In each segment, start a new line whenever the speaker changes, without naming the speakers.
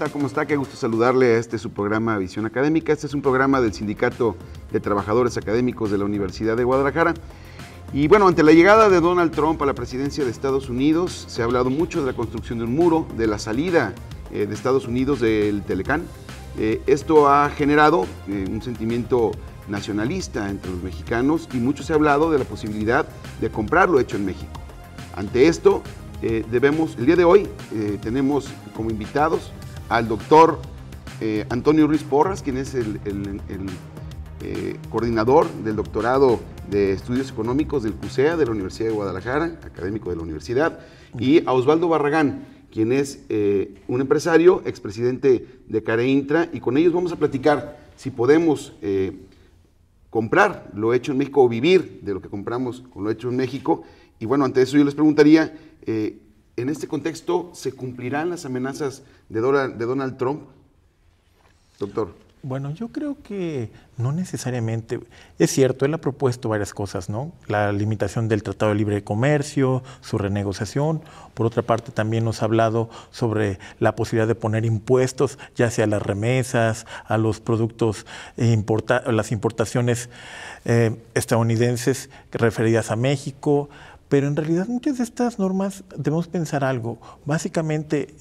está? ¿Cómo está? Qué gusto saludarle a su programa Visión Académica. Este es un programa del Sindicato de Trabajadores Académicos de la Universidad de Guadalajara. Y bueno, ante la llegada de Donald Trump a la presidencia de Estados Unidos, se ha hablado mucho de la construcción de un muro, de la salida de Estados Unidos del Telecán. Esto ha generado un sentimiento nacionalista entre los mexicanos y mucho se ha hablado de la posibilidad de comprarlo hecho en México. Ante esto, el día de hoy tenemos como invitados al doctor Antonio Ruiz Porras, quien es el coordinador del doctorado de Estudios Económicos del CUSEA de la Universidad de Guadalajara, académico de la universidad, y a Osvaldo Barragán, quien es un empresario, expresidente de CareIntra, y con ellos vamos a platicar si podemos comprar lo hecho en México o vivir de lo que compramos con lo hecho en México. Y bueno, ante eso yo les preguntaría, en este contexto, ¿se cumplirán las amenazas de Donald Trump? Doctor.
Bueno, yo creo que no necesariamente. Es cierto, él ha propuesto varias cosas, ¿no? La limitación del Tratado de Libre Comercio, su renegociación. Por otra parte, también nos ha hablado sobre la posibilidad de poner impuestos, ya sea a las remesas, a los productos, las importaciones estadounidenses referidas a México. Pero en realidad muchas de estas normas debemos pensar algo. Básicamente,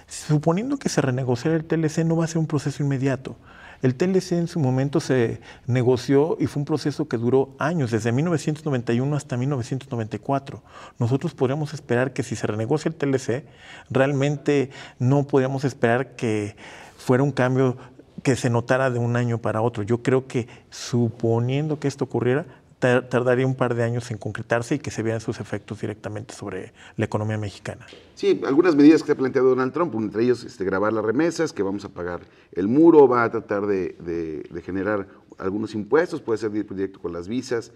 suponiendo que se renegociara el TLC, no va a ser un proceso inmediato. El TLC en su momento se negoció y fue un proceso que duró años, desde 1991 hasta 1994. Nosotros podríamos esperar que si se renegocia el TLC, realmente no podríamos esperar que fuera un cambio que se notara de un año para otro. Yo creo que suponiendo que esto ocurriera, tardaría un par de años en concretarse y que se vean sus efectos directamente sobre la economía mexicana.
Sí, algunas medidas que ha planteado Donald Trump, entre ellos grabar las remesas, que vamos a pagar el muro, va a tratar de generar algunos impuestos, puede ser directo con las visas.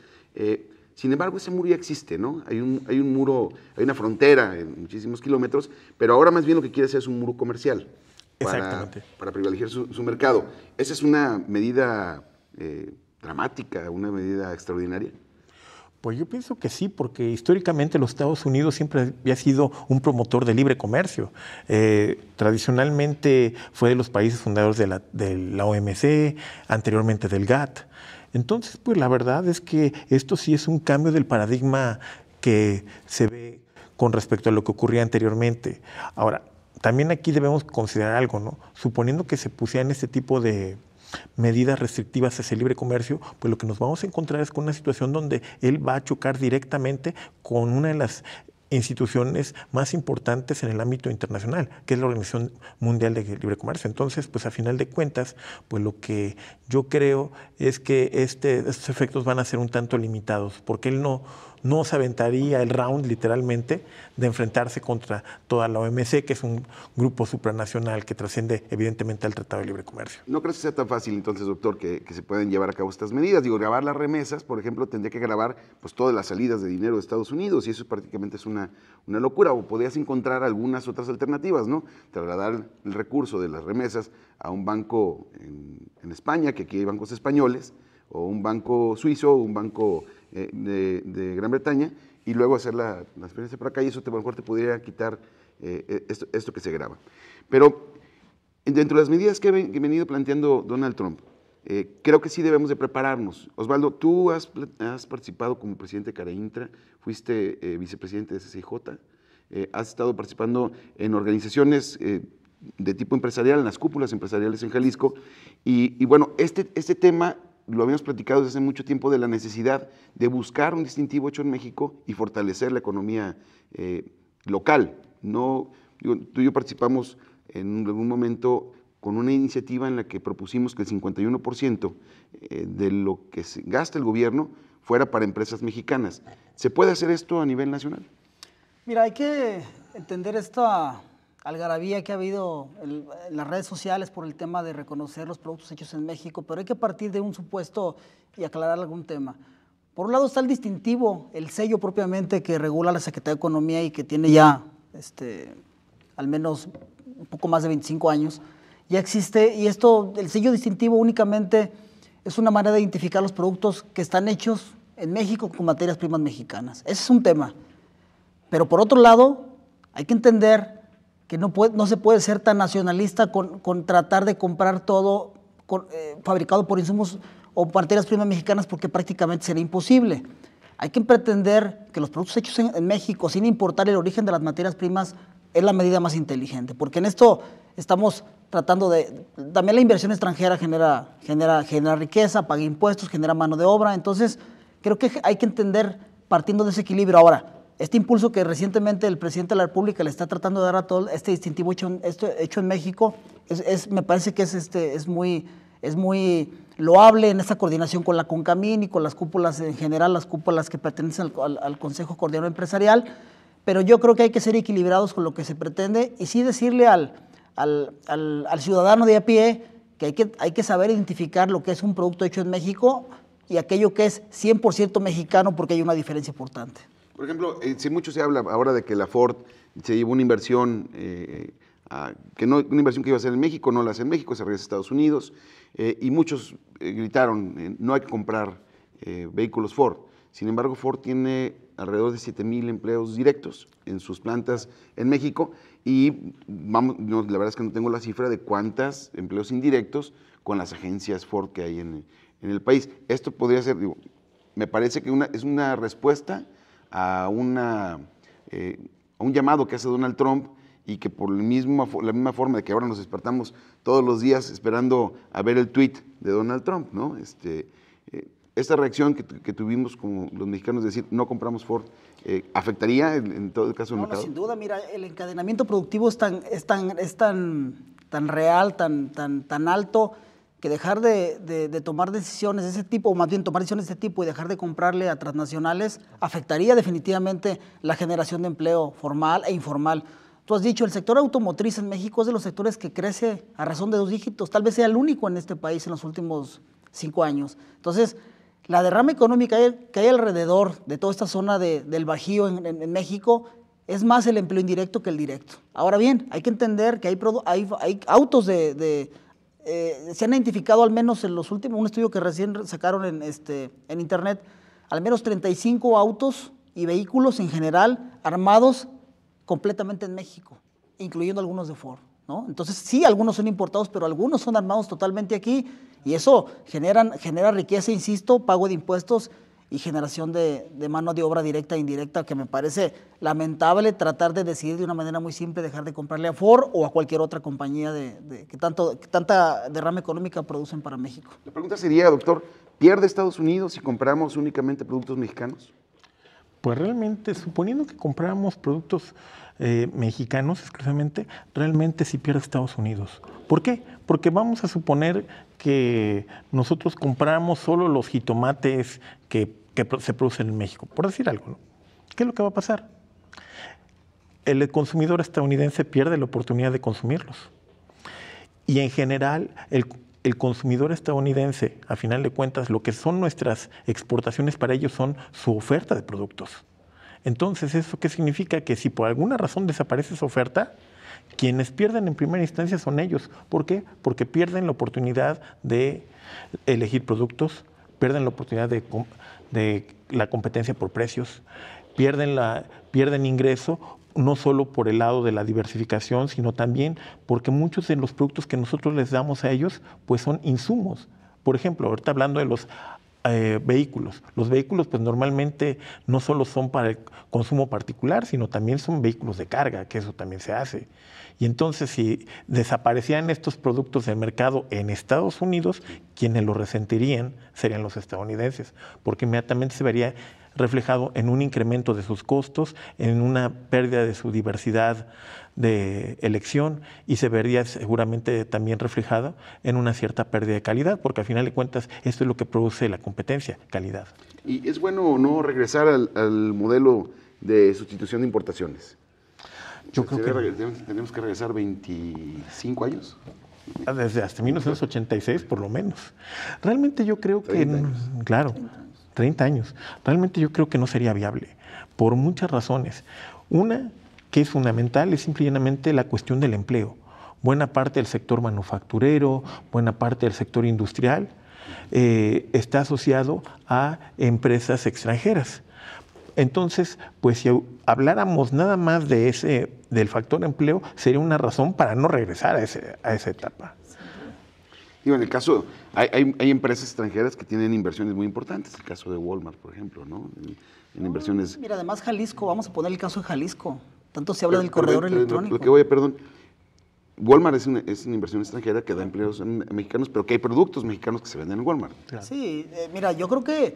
Sin embargo, ese muro ya existe, ¿no? Hay un muro, hay una frontera en muchísimos kilómetros, pero ahora más bien lo que quiere hacer es un muro comercial para privilegiar su mercado. ¿Esa es una medida dramática, una medida extraordinaria?
Pues yo pienso que sí, porque históricamente los Estados Unidos siempre había sido un promotor de libre comercio. Tradicionalmente fue de los países fundadores de la OMC, anteriormente del GATT. Entonces, pues la verdad es que esto sí es un cambio del paradigma que se ve con respecto a lo que ocurría anteriormente. Ahora, también aquí debemos considerar algo, ¿no? Suponiendo que se pusieran este tipo de medidas restrictivas hacia el libre comercio, pues lo que nos vamos a encontrar es con una situación donde él va a chocar directamente con una de las instituciones más importantes en el ámbito internacional, que es la Organización Mundial de Libre Comercio. Entonces, pues a final de cuentas, pues lo que yo creo es que estos efectos van a ser un tanto limitados, porque él no se aventaría el round literalmente de enfrentarse contra toda la OMC, que es un grupo supranacional que trasciende evidentemente al Tratado de Libre Comercio.
¿No crees que sea tan fácil entonces, doctor, que se pueden llevar a cabo estas medidas? Digo, grabar las remesas, por ejemplo, tendría que grabar pues todas las salidas de dinero de Estados Unidos y eso prácticamente es una locura. O podrías encontrar algunas otras alternativas, ¿no? Trasladar el recurso de las remesas a un banco en España, que aquí hay bancos españoles, o un banco suizo, o un banco de Gran Bretaña, y luego hacer la transferencia por acá, y eso a lo mejor te podría quitar esto que se graba. Pero dentro de las medidas que ha venido planteando Donald Trump, creo que sí debemos de prepararnos. Osvaldo, tú has participado como presidente de CareIntra, fuiste vicepresidente de CCJ, has estado participando en organizaciones de tipo empresarial, en las cúpulas empresariales en Jalisco, y bueno, este tema lo habíamos platicado desde hace mucho tiempo, de la necesidad de buscar un distintivo hecho en México y fortalecer la economía local. Tú y yo participamos en algún momento con una iniciativa en la que propusimos que el 51% de lo que se gasta el gobierno fuera para empresas mexicanas. ¿Se puede hacer esto a nivel nacional?
Mira, hay que entender esta algarabía que ha habido en las redes sociales por el tema de reconocer los productos hechos en México, pero hay que partir de un supuesto y aclarar algún tema. Por un lado está el distintivo, el sello propiamente que regula la Secretaría de Economía y que tiene ya al menos un poco más de 25 años. Ya existe, y el sello distintivo únicamente es una manera de identificar los productos que están hechos en México con materias primas mexicanas. Ese es un tema. Pero por otro lado, hay que entender que no se puede ser tan nacionalista con tratar de comprar todo fabricado por insumos o materias primas mexicanas, porque prácticamente sería imposible. Hay que pretender que los productos hechos en México, sin importar el origen de las materias primas, es la medida más inteligente, porque en esto estamos tratando también la inversión extranjera genera riqueza, paga impuestos, genera mano de obra. Entonces creo que hay que entender partiendo de ese equilibrio. Ahora, este impulso que recientemente el presidente de la República le está tratando de dar a todo este distintivo hecho en México, me parece que es muy loable en esta coordinación con la CONCAMIN y con las cúpulas en general, las cúpulas que pertenecen al Consejo Coordinador Empresarial, pero yo creo que hay que ser equilibrados con lo que se pretende y sí decirle al ciudadano de a pie que hay que saber identificar lo que es un producto hecho en México y aquello que es 100% mexicano, porque hay una diferencia importante.
Por ejemplo, si mucho se habla ahora de que la Ford se llevó una inversión, una inversión que iba a hacer en México, no la hace en México, se regresa a Estados Unidos, y muchos gritaron, no hay que comprar vehículos Ford. Sin embargo, Ford tiene alrededor de 7,000 empleos directos en sus plantas en México, y la verdad es que no tengo la cifra de cuántos empleos indirectos con las agencias Ford que hay en el país. Esto podría ser, me parece que es una respuesta a un llamado que hace Donald Trump, y que por la misma forma de que ahora nos despertamos todos los días esperando a ver el tweet de Donald Trump, ¿no? Esta reacción que tuvimos como los mexicanos de decir no compramos Ford, ¿afectaría en todo el caso del mercado?
No, sin duda. Mira, el encadenamiento productivo es tan real, tan alto, que dejar de tomar decisiones de ese tipo, o más bien tomar decisiones de ese tipo y dejar de comprarle a transnacionales, afectaría definitivamente la generación de empleo formal e informal. Tú has dicho, el sector automotriz en México es de los sectores que crece a razón de 2 dígitos, tal vez sea el único en este país en los últimos 5 años. Entonces, la derrama económica que hay alrededor de toda esta zona del Bajío en México es más el empleo indirecto que el directo. Ahora bien, hay que entender que hay autos se han identificado al menos en los últimos, un estudio que recién sacaron en internet, al menos 35 autos y vehículos en general armados completamente en México, incluyendo algunos de Ford, ¿no? Entonces sí, algunos son importados, pero algunos son armados totalmente aquí, y eso genera riqueza, insisto, pago de impuestos y generación de mano de obra directa e indirecta, que me parece lamentable tratar de decidir de una manera muy simple, dejar de comprarle a Ford o a cualquier otra compañía que tanta derrama económica producen para México.
La pregunta sería, doctor, ¿pierde Estados Unidos si compramos únicamente productos mexicanos?
Pues realmente, suponiendo que compráramos productos mexicanos exclusivamente, realmente sí pierde Estados Unidos. ¿Por qué? Porque vamos a suponer que nosotros compramos solo los jitomates que se producen en México, por decir algo, ¿no? ¿Qué es lo que va a pasar? El consumidor estadounidense pierde la oportunidad de consumirlos. Y en general, el consumidor estadounidense, a final de cuentas, lo que son nuestras exportaciones para ellos son su oferta de productos. Entonces, ¿eso qué significa? Que si por alguna razón desaparece esa oferta, quienes pierden en primera instancia son ellos. ¿Por qué? Porque pierden la oportunidad de elegir productos, pierden la oportunidad de la competencia por precios, pierden ingreso, no solo por el lado de la diversificación, sino también porque muchos de los productos que nosotros les damos a ellos pues son insumos. Por ejemplo, ahorita hablando de los vehículos. Los vehículos pues normalmente no solo son para el consumo particular, sino también son vehículos de carga, que eso también se hace. Y entonces si desaparecieran estos productos del mercado en Estados Unidos, quienes lo resentirían serían los estadounidenses, porque inmediatamente se vería reflejado en un incremento de sus costos, en una pérdida de su diversidad de elección, y se vería seguramente también reflejado en una cierta pérdida de calidad, porque al final de cuentas esto es lo que produce la competencia, calidad.
¿Y es bueno o no regresar al modelo de sustitución de importaciones?
Yo creo que
tenemos que regresar 25 años.
Desde hasta 1986 por lo menos. Realmente yo creo que, claro, 30 años. Realmente yo creo que no sería viable, por muchas razones. Una que es fundamental es simplemente la cuestión del empleo. Buena parte del sector manufacturero, buena parte del sector industrial está asociado a empresas extranjeras. Entonces, pues si habláramos nada más del factor empleo, sería una razón para no regresar a esa etapa.
Digo, en el caso, hay empresas extranjeras que tienen inversiones muy importantes, el caso de Walmart, por ejemplo, ¿no? En inversiones...
Mira, además Jalisco, vamos a poner el caso de Jalisco. Tanto se habla del corredor electrónico.
Walmart es una inversión extranjera que da empleos mexicanos, pero que hay productos mexicanos que se venden en Walmart.
Claro. Sí, mira, yo creo que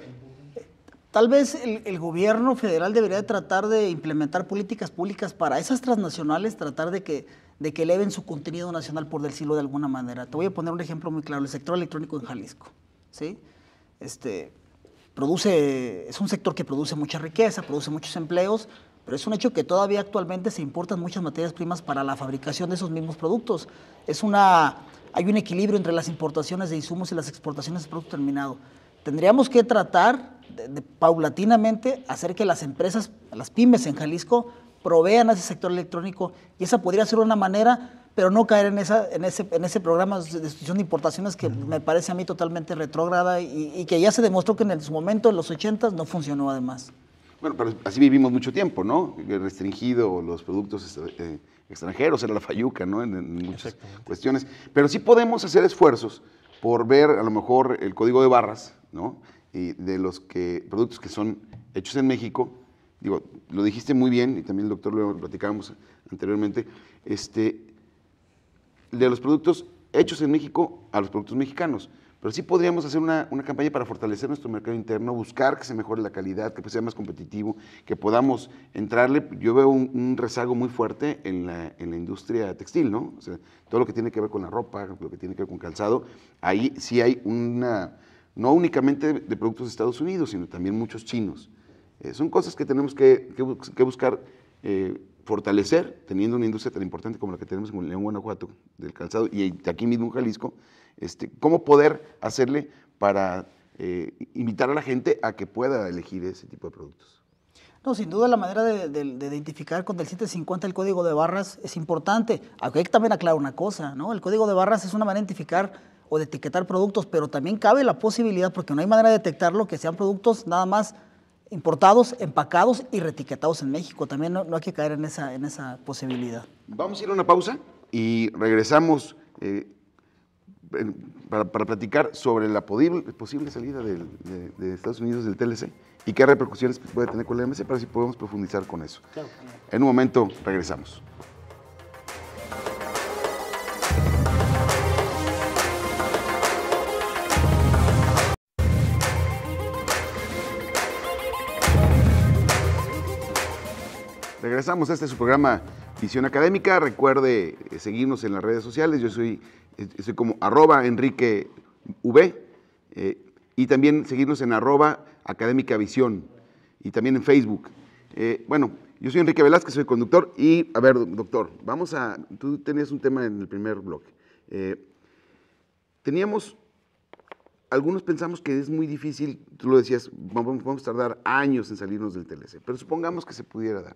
tal vez el gobierno federal debería tratar de implementar políticas públicas para esas transnacionales, tratar de que eleven su contenido nacional, por decirlo de alguna manera. Te voy a poner un ejemplo muy claro, el sector electrónico en Jalisco, ¿sí? Es un sector que produce mucha riqueza, produce muchos empleos, pero es un hecho que todavía actualmente se importan muchas materias primas para la fabricación de esos mismos productos. Hay un equilibrio entre las importaciones de insumos y las exportaciones de producto terminado. Tendríamos que tratar de paulatinamente hacer que las empresas, las pymes en Jalisco, provean a ese sector electrónico, y esa podría ser una manera, pero no caer en ese programa de sustitución de importaciones que me parece a mí totalmente retrógrada y que ya se demostró que en su momento, en los 80s, no funcionó además.
Bueno, pero así vivimos mucho tiempo, ¿no? Restringido los productos extranjeros, era la fayuca, ¿no? En muchas cuestiones. Pero sí podemos hacer esfuerzos por ver a lo mejor el código de barras, ¿no? Y de los productos que son hechos en México. Digo, lo dijiste muy bien, y también el doctor lo platicábamos anteriormente, de los productos hechos en México a los productos mexicanos. Pero sí podríamos hacer una campaña para fortalecer nuestro mercado interno, buscar que se mejore la calidad, que sea más competitivo, que podamos entrarle. Yo veo un rezago muy fuerte en la industria textil, ¿no? O sea, todo lo que tiene que ver con la ropa, lo que tiene que ver con calzado, ahí sí hay no únicamente de productos de Estados Unidos, sino también muchos chinos. Son cosas que tenemos que buscar fortalecer, teniendo una industria tan importante como la que tenemos en León, Guanajuato, del calzado, y aquí mismo en Jalisco. ¿Cómo poder hacerle para invitar a la gente a que pueda elegir ese tipo de productos?
No, sin duda la manera de identificar con el 750 el código de barras es importante. Aunque hay que también aclarar una cosa, ¿no? El código de barras es una manera de identificar o de etiquetar productos, pero también cabe la posibilidad, porque no hay manera de detectarlo, que sean productos nada más importados, empacados y reetiquetados en México. También no hay que caer en esa posibilidad.
Vamos a ir a una pausa y regresamos para platicar sobre la posible salida de Estados Unidos del TLC y qué repercusiones puede tener con la OMC, para si podemos profundizar con eso. Claro. En un momento regresamos. Regresamos, este es su programa Visión Académica. Recuerde seguirnos en las redes sociales. Yo soy como @EnriqueV y también seguirnos en @académicavisión y también en Facebook. Bueno, yo soy Enrique Velázquez, soy conductor y, a ver, doctor, tú tenías un tema en el primer bloque. Algunos pensamos que es muy difícil, tú lo decías, vamos a tardar años en salirnos del TLC, pero supongamos que se pudiera dar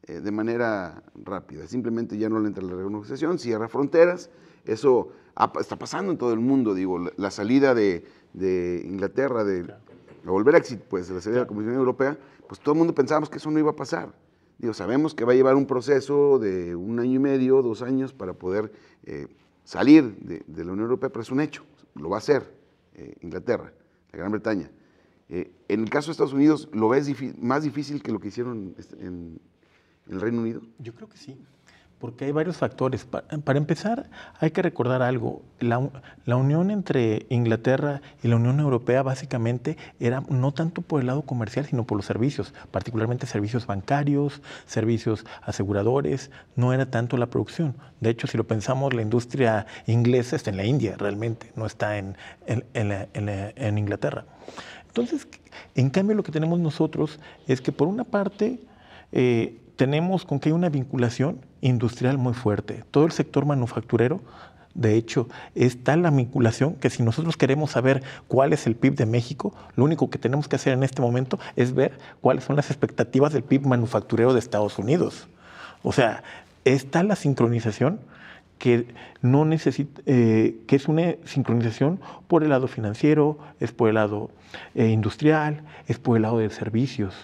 de manera rápida. Simplemente ya no le entra la renegociación, cierra fronteras. Eso está pasando en todo el mundo, digo, la salida de Inglaterra, a volver a éxito, pues, de la salida de la Comisión Europea, pues todo el mundo pensábamos que eso no iba a pasar. Digo, sabemos que va a llevar un proceso de 1 año y medio, 2 años para poder salir de la Unión Europea, pero es un hecho, lo va a hacer Inglaterra, la Gran Bretaña. En el caso de Estados Unidos, ¿lo ves más difícil que lo que hicieron en el Reino Unido?
Yo creo que sí, porque hay varios factores. Para empezar, hay que recordar algo. La unión entre Inglaterra y la Unión Europea básicamente era no tanto por el lado comercial, sino por los servicios, particularmente servicios bancarios, servicios aseguradores, no era tanto la producción. De hecho, si lo pensamos, la industria inglesa está en la India realmente, no está en Inglaterra. Entonces, en cambio, lo que tenemos nosotros es que por una parte tenemos con que hay una vinculación industrial muy fuerte. Todo el sector manufacturero, de hecho, está la vinculación que si nosotros queremos saber cuál es el PIB de México, lo único que tenemos que hacer en este momento es ver cuáles son las expectativas del PIB manufacturero de Estados Unidos. O sea, está la sincronización que no necesita, que es una sincronización por el lado financiero, es por el lado industrial, es por el lado de servicios.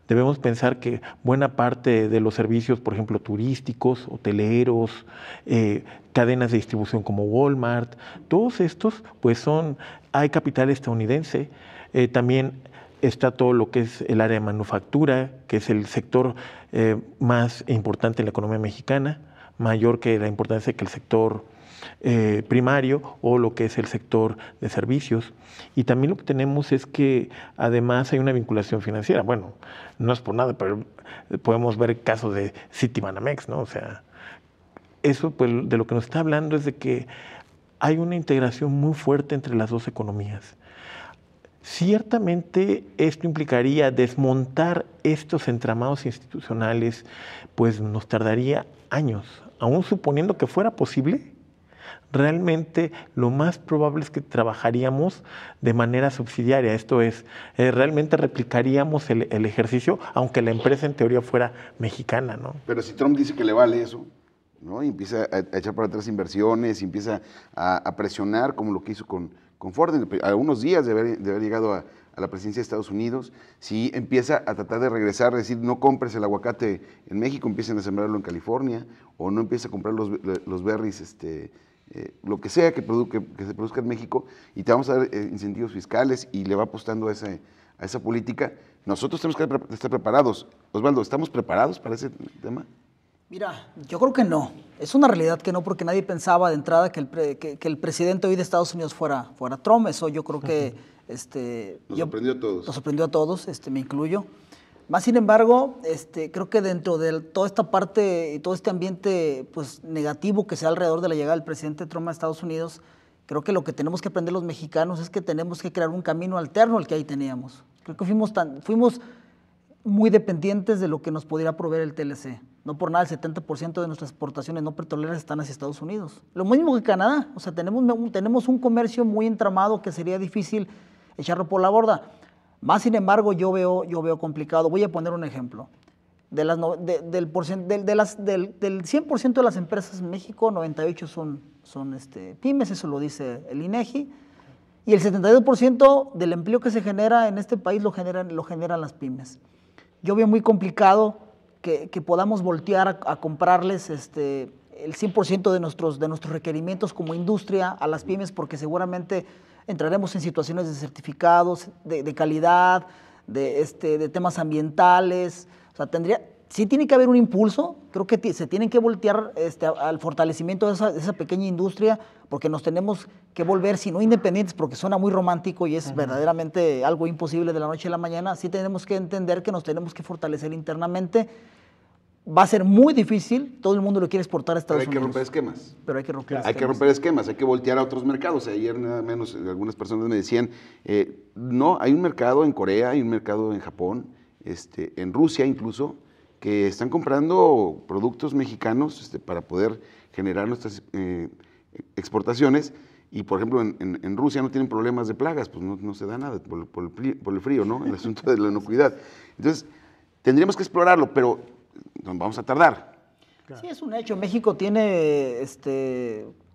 debemos pensar que buena parte de los servicios, por ejemplo, turísticos, hoteleros, cadenas de distribución como Walmart, todos estos, pues hay capital estadounidense. También está todo lo que es el área de manufactura, que es el sector más importante en la economía mexicana, mayor que la importancia que el sector primario o lo que es el sector de servicios. Y también lo que tenemos es que además hay una vinculación financiera. Bueno, no es por nada, pero podemos ver el caso de Citibanamex, ¿no? O sea, eso pues de lo que nos está hablando es de que hay una integración muy fuerte entre las dos economías. Ciertamente esto implicaría desmontar estos entramados institucionales, pues nos tardaría años, aún suponiendo que fuera posible. Realmente lo más probable es que trabajaríamos de manera subsidiaria, esto es, realmente replicaríamos el ejercicio, aunque la empresa en teoría fuera mexicana, ¿no?
Pero si Trump dice que le vale eso, ¿no? Y empieza a echar para atrás inversiones, y empieza a presionar como lo que hizo con Ford, a unos días de haber llegado a la presidencia de Estados Unidos, si empieza a tratar de regresar, es decir, no compres el aguacate en México, empiecen a sembrarlo en California, o no empieza a comprar los berries, lo que sea que se produzca en México, y te vamos a dar incentivos fiscales, y le va apostando a esa política. Nosotros tenemos que estar preparados. Osvaldo, ¿estamos preparados para ese tema?
Mira, yo creo que no. Es una realidad que no, porque nadie pensaba de entrada que el presidente hoy de Estados Unidos fuera Trump. Eso yo creo que
nos sorprendió a todos.
Nos sorprendió a todos, me incluyo. Más sin embargo, creo que dentro de toda esta parte y todo este ambiente pues, negativo que se da alrededor de la llegada del presidente Trump a Estados Unidos, creo que lo que tenemos que aprender los mexicanos es que tenemos que crear un camino alterno al que ahí teníamos. Creo que fuimos muy dependientes de lo que nos pudiera proveer el TLC. No por nada, el 70% de nuestras exportaciones no petroleras están hacia Estados Unidos. Lo mismo que Canadá. O sea, tenemos un comercio muy entramado que sería difícil echarlo por la borda. Más sin embargo, yo veo complicado. Voy a poner un ejemplo. Del 100% de las empresas en México, 98 son pymes, eso lo dice el INEGI, y el 72% del empleo que se genera en este país lo generan las pymes. Yo veo muy complicado que podamos voltear a comprarles el 100% de nuestros requerimientos como industria a las pymes, porque seguramente entraremos en situaciones de certificados, de calidad, de temas ambientales. O sea, sí tiene que haber un impulso. Creo que se tienen que voltear al fortalecimiento de esa pequeña industria, porque nos tenemos que volver, si no independientes, porque suena muy romántico y es verdaderamente algo imposible de la noche a la mañana. Sí tenemos que entender que nos tenemos que fortalecer internamente. Va a ser muy difícil, todo el mundo lo quiere exportar a Estados Unidos.
Pero hay que romper esquemas.
Pero hay que romper esquemas.
Hay que romper esquemas, hay que voltear a otros mercados. Ayer nada menos algunas personas me decían, no, hay un mercado en Corea, hay un mercado en Japón, en Rusia incluso, que están comprando productos mexicanos para poder generar nuestras exportaciones. Y, por ejemplo, en Rusia no tienen problemas de plagas, pues no se da nada por el frío, ¿no? El asunto de la inocuidad. Entonces, tendríamos que explorarlo, pero vamos a tardar.
Claro. Sí, es un hecho. México tiene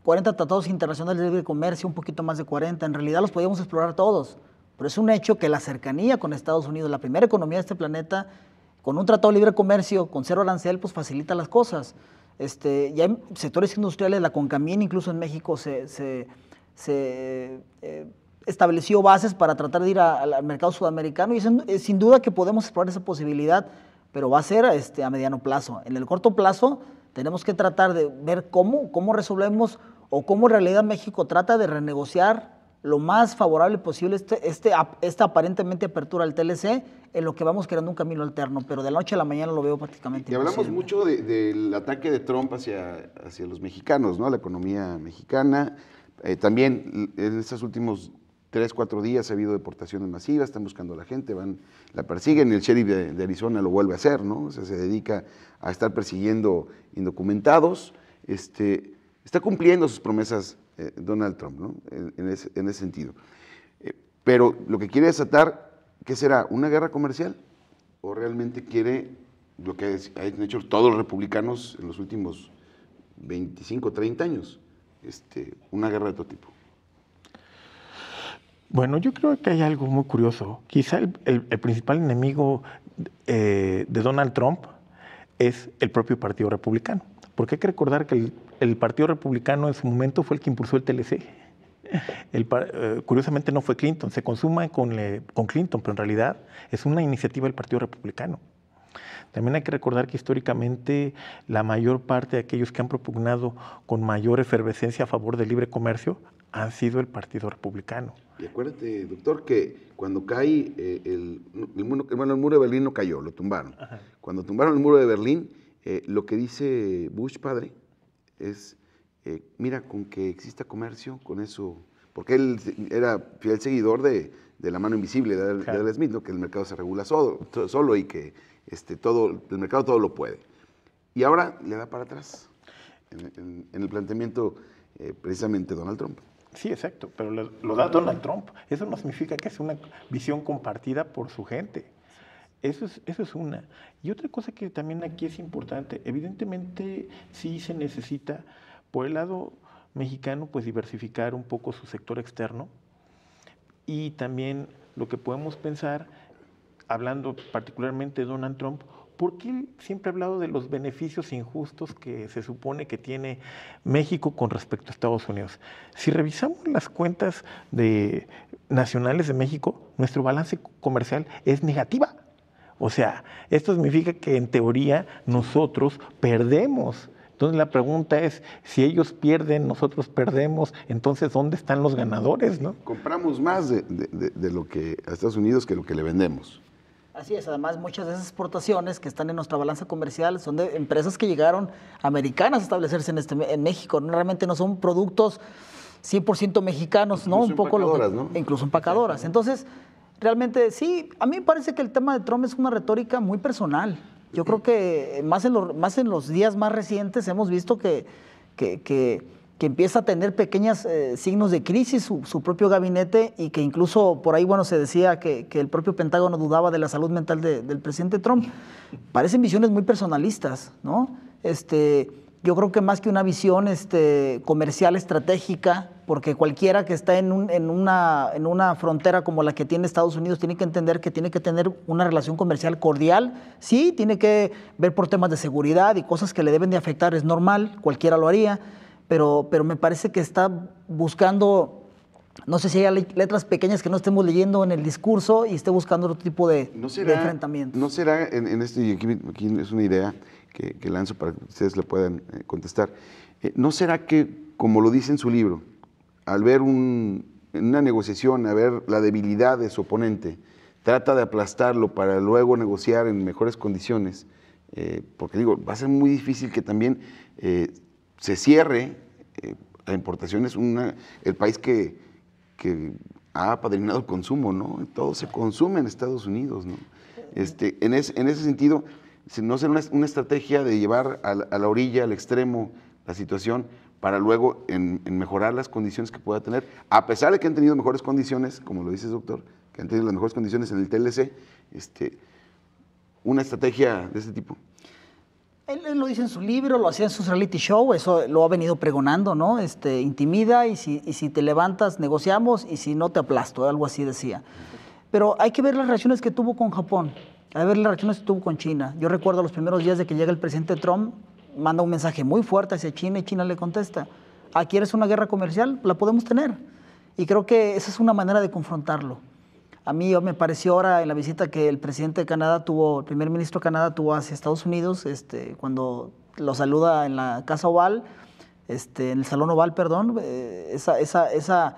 40 tratados internacionales de libre comercio, un poquito más de 40. En realidad los podíamos explorar todos, pero es un hecho que la cercanía con Estados Unidos, la primera economía de este planeta, con un tratado de libre comercio, con cero arancel, pues facilita las cosas. Ya hay sectores industriales, la CONCAMIN incluso en México se estableció bases para tratar de ir al mercado sudamericano, y sin duda que podemos explorar esa posibilidad, pero va a ser a mediano plazo. En el corto plazo tenemos que tratar de ver cómo resolvemos, o cómo en realidad México trata de renegociar lo más favorable posible esta aparentemente apertura al TLC, en lo que vamos creando un camino alterno, pero de la noche a la mañana lo veo prácticamente imposible.
Y hablamos mucho del ataque de Trump hacia los mexicanos, ¿no? La economía mexicana. También en estos últimos 3, 4 días ha habido deportaciones masivas, están buscando a la gente, la persiguen, el sheriff de Arizona lo vuelve a hacer, ¿no? O sea, se dedica a estar persiguiendo indocumentados. Está cumpliendo sus promesas Donald Trump, ¿no? En ese sentido. Pero lo que quiere desatar, ¿qué será? ¿Una guerra comercial? ¿O realmente quiere lo que han hecho todos los republicanos en los últimos 25, 30 años? Una guerra de todo tipo.
Bueno, yo creo que hay algo muy curioso. Quizá el principal enemigo de Donald Trump es el propio Partido Republicano. Porque hay que recordar que el Partido Republicano en su momento fue el que impulsó el TLC. Curiosamente no fue Clinton, se consuma con Clinton, pero en realidad es una iniciativa del Partido Republicano. También hay que recordar que históricamente la mayor parte de aquellos que han propugnado con mayor efervescencia a favor del libre comercio han sido el Partido Republicano.
Y acuérdate, doctor, que cuando cae el muro de Berlín no cayó, lo tumbaron. Ajá. Cuando tumbaron el muro de Berlín, lo que dice Bush padre es, mira, con que exista comercio, con eso, porque él era fiel seguidor de la mano invisible de Adam Smith, ¿no? Que el mercado se regula solo y que el mercado todo lo puede. Y ahora le da para atrás en el planteamiento precisamente Donald Trump.
Sí, exacto, pero lo da Donald Trump. Eso no significa que es una visión compartida por su gente. Eso es una. Y otra cosa que también aquí es importante, evidentemente sí se necesita, por el lado mexicano, pues diversificar un poco su sector externo, y también lo que podemos pensar, hablando particularmente de Donald Trump, ¿por qué él siempre ha hablado de los beneficios injustos que se supone que tiene México con respecto a Estados Unidos? Si revisamos las cuentas nacionales de México, nuestro balance comercial es negativa. O sea, esto significa que en teoría nosotros perdemos. Entonces la pregunta es, si ellos pierden, nosotros perdemos, entonces ¿dónde están los ganadores, no?
Compramos más de lo que a Estados Unidos que lo que le vendemos.
Así es, además muchas de esas exportaciones que están en nuestra balanza comercial son de empresas que llegaron americanas a establecerse en México, ¿no? Realmente no son productos 100% mexicanos,
incluso
¿no? Un poco
empacadoras, ¿no?
Incluso empacadoras. Entonces, realmente sí, a mí me parece que el tema de Trump es una retórica muy personal. Yo creo que más en los días más recientes hemos visto que empieza a tener pequeños signos de crisis su propio gabinete, y que incluso por ahí, bueno, se decía que el propio Pentágono dudaba de la salud mental del presidente Trump. Parecen visiones muy personalistas, ¿no? Yo creo que más que una visión comercial estratégica, porque cualquiera que está en una frontera como la que tiene Estados Unidos tiene que entender que tiene que tener una relación comercial cordial. Sí, tiene que ver por temas de seguridad y cosas que le deben de afectar, es normal, cualquiera lo haría. Pero me parece que está buscando, no sé si hay letras pequeñas que no estemos leyendo en el discurso, y esté buscando otro tipo de enfrentamientos.
¿No será y aquí es una idea que lanzo para que ustedes le puedan contestar, ¿no será que, como lo dice en su libro, al ver en una negociación, a ver la debilidad de su oponente, trata de aplastarlo para luego negociar en mejores condiciones? Porque digo, va a ser muy difícil que también se cierre a importaciones, el país que ha apadrinado el consumo, ¿no? Todo se consume en Estados Unidos, ¿no? En ese sentido, no será una estrategia de llevar a la orilla, al extremo, la situación, para luego en mejorar las condiciones que pueda tener, a pesar de que han tenido mejores condiciones, como lo dices, doctor, que han tenido las mejores condiciones en el TLC, una estrategia de este tipo.
Él lo dice en su libro, lo hacía en sus reality show, eso lo ha venido pregonando, ¿no? Intimida, y si te levantas, negociamos, y si no, te aplasto, algo así decía. Pero hay que ver las reacciones que tuvo con Japón, hay que ver las reacciones que tuvo con China. Yo recuerdo los primeros días de que llega el presidente Trump, manda un mensaje muy fuerte hacia China, y China le contesta, ¿quieres una guerra comercial? La podemos tener. Y creo que esa es una manera de confrontarlo. A mí me pareció ahora en la visita que el presidente de Canadá el primer ministro de Canadá tuvo hacia Estados Unidos, cuando lo saluda en la Casa Oval, en el Salón Oval, perdón, esa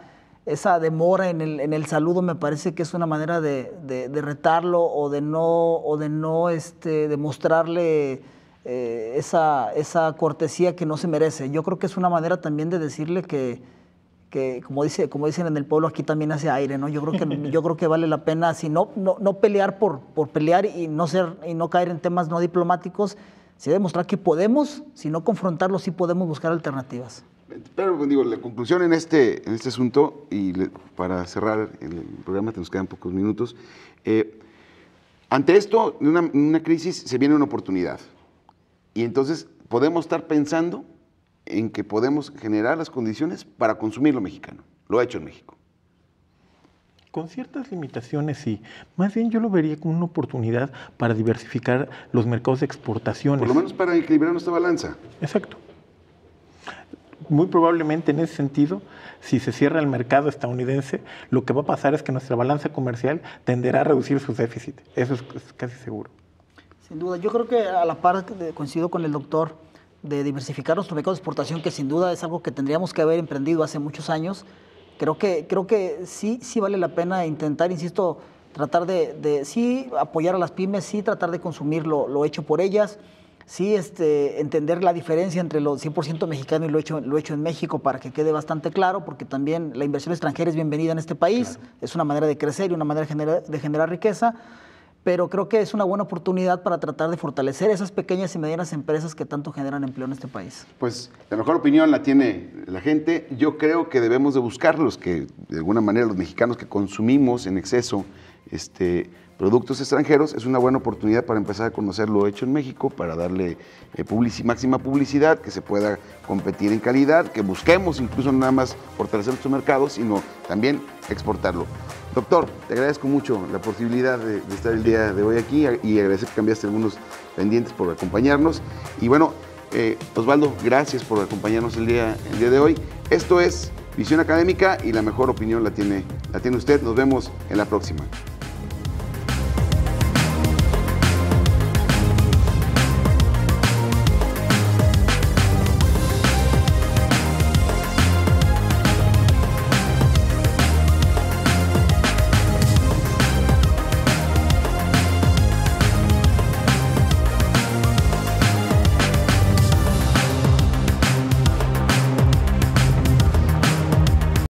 demora en el saludo me parece que es una manera de retarlo, o de no demostrarle esa cortesía que no se merece. Yo creo que es una manera también de decirle que como dicen en el pueblo, aquí también hace aire, ¿no? Yo creo que vale la pena, si no pelear por pelear, y no caer en temas no diplomáticos, sí demostrar que podemos, si no confrontarlo, sí podemos buscar alternativas.
Pero digo, la conclusión en este asunto, y para cerrar el programa, nos quedan pocos minutos, ante esto, una crisis, se viene una oportunidad. Y entonces podemos estar pensando en que podemos generar las condiciones para consumir lo mexicano. Lo ha hecho en México.
Con ciertas limitaciones, sí. Más bien yo lo vería como una oportunidad para diversificar los mercados de exportaciones.
Por lo menos para equilibrar nuestra balanza.
Exacto. Muy probablemente en ese sentido, si se cierra el mercado estadounidense, lo que va a pasar es que nuestra balanza comercial tenderá a reducir sus déficits. Eso es casi seguro.
Sin duda. Yo creo que a la par coincido con el doctor de diversificar nuestro mercado de exportación, que sin duda es algo que tendríamos que haber emprendido hace muchos años. Creo que sí vale la pena intentar, insisto, tratar de sí apoyar a las pymes, sí tratar de consumir lo hecho por ellas, sí entender la diferencia entre lo 100% mexicano y lo hecho en México para que quede bastante claro, porque también la inversión extranjera es bienvenida en este país, claro. Es una manera de crecer y una manera de generar riqueza, pero creo que es una buena oportunidad para tratar de fortalecer esas pequeñas y medianas empresas que tanto generan empleo en este país.
Pues la mejor opinión la tiene la gente. Yo creo que debemos de buscarlos, que de alguna manera los mexicanos que consumimos en exceso productos extranjeros, es una buena oportunidad para empezar a conocer lo hecho en México, para darle máxima publicidad, que se pueda competir en calidad, que busquemos incluso no nada más fortalecer nuestro mercado, sino también exportarlo. Doctor, te agradezco mucho la posibilidad de estar el día de hoy aquí y agradecer que cambiaste algunos pendientes por acompañarnos. Y bueno, Osvaldo, gracias por acompañarnos el día de hoy. Esto es Visión Académica y la mejor opinión la tiene usted. Nos vemos en la próxima.